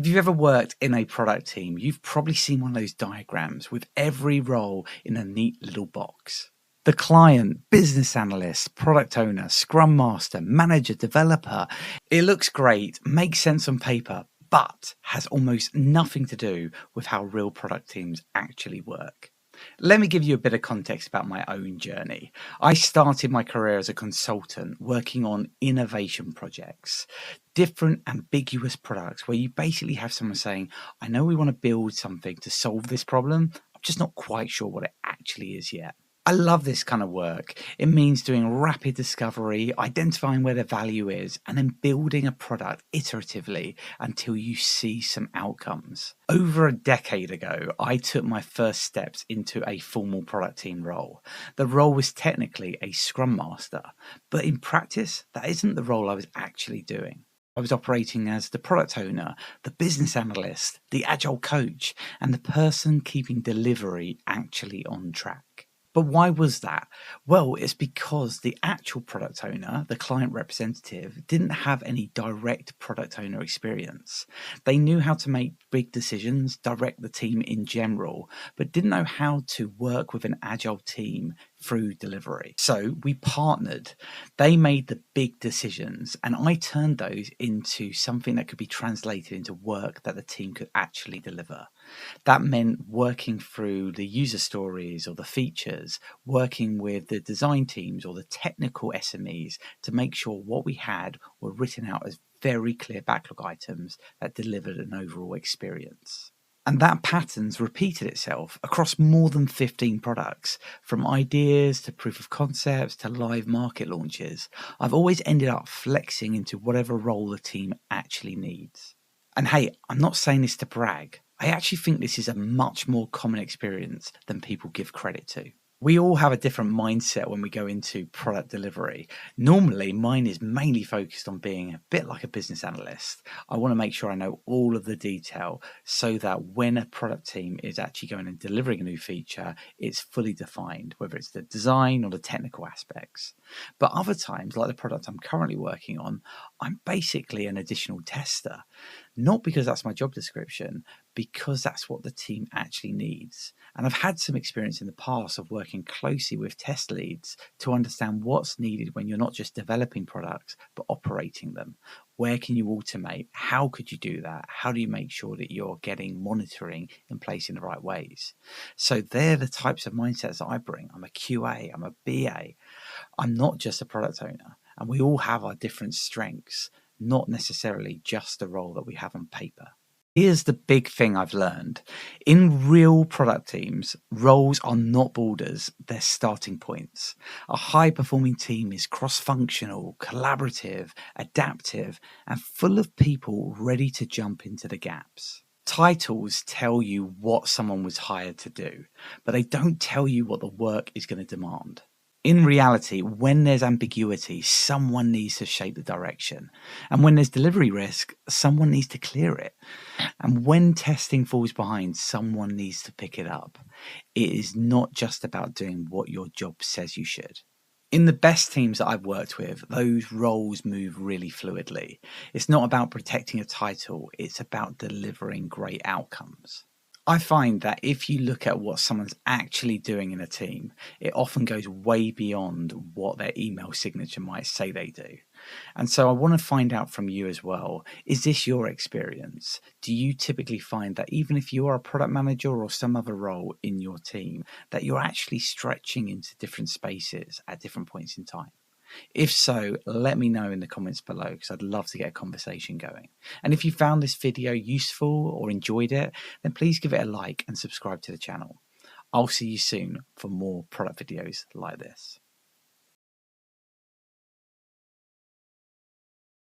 If you've ever worked in a product team, you've probably seen one of those diagrams with every role in a neat little box. The client, business analyst, product owner, scrum master, manager, developer. It looks great, makes sense on paper, but has almost nothing to do with how real product teams actually work. Let me give you a bit of context about my own journey. I started my career as a consultant working on innovation projects, different ambiguous products where you basically have someone saying, I know we want to build something to solve this problem. I'm just not quite sure what it actually is yet. I love this kind of work. It means doing rapid discovery, identifying where the value is, and then building a product iteratively until you see some outcomes. Over a decade ago, I took my first steps into a formal product team role. The role was technically a Scrum Master, but in practice, that isn't the role I was actually doing. I was operating as the product owner, the business analyst, the agile coach, and the person keeping delivery actually on track. But why was that? Well, it's because the actual product owner, the client representative, didn't have any direct product owner experience. They knew how to make big decisions, direct the team in general, but didn't know how to work with an agile team through delivery. So we partnered. They made the big decisions, and I turned those into something that could be translated into work that the team could actually deliver. That meant working through the user stories or the features, working with the design teams or the technical SMEs to make sure what we had were written out as very clear backlog items that delivered an overall experience. And that pattern's repeated itself across more than 15 products, from ideas to proof of concepts to live market launches. I've always ended up flexing into whatever role the team actually needs. And hey, I'm not saying this to brag. I actually think this is a much more common experience than people give credit to. We all have a different mindset when we go into product delivery. Normally, mine is mainly focused on being a bit like a business analyst. I want to make sure I know all of the detail so that when a product team is actually going and delivering a new feature, it's fully defined, whether it's the design or the technical aspects. But other times, like the product I'm currently working on, I'm basically an additional tester. Not because that's my job description, because that's what the team actually needs. And I've had some experience in the past of working closely with test leads to understand what's needed when you're not just developing products, but operating them. Where can you automate? How could you do that? How do you make sure that you're getting monitoring in place in the right ways? So they're the types of mindsets that I bring. I'm a QA, I'm a BA. I'm not just a product owner. And we all have our different strengths, not necessarily just the role that we have on paper. Here's the big thing I've learned. In real product teams, roles are not borders, they're starting points. A high-performing team is cross-functional, collaborative, adaptive, and full of people ready to jump into the gaps. Titles tell you what someone was hired to do, but they don't tell you what the work is going to demand. In reality, when there's ambiguity, someone needs to shape the direction. And when there's delivery risk, someone needs to clear it. And when testing falls behind, someone needs to pick it up. It is not just about doing what your job says you should. In the best teams that I've worked with, those roles move really fluidly. It's not about protecting a title, it's about delivering great outcomes. I find that if you look at what someone's actually doing in a team, it often goes way beyond what their email signature might say they do. And so I want to find out from you as well, is this your experience? Do you typically find that even if you are a product manager or some other role in your team, that you're actually stretching into different spaces at different points in time? If so, let me know in the comments below because I'd love to get a conversation going. And if you found this video useful or enjoyed it, then please give it a like and subscribe to the channel. I'll see you soon for more product videos like this.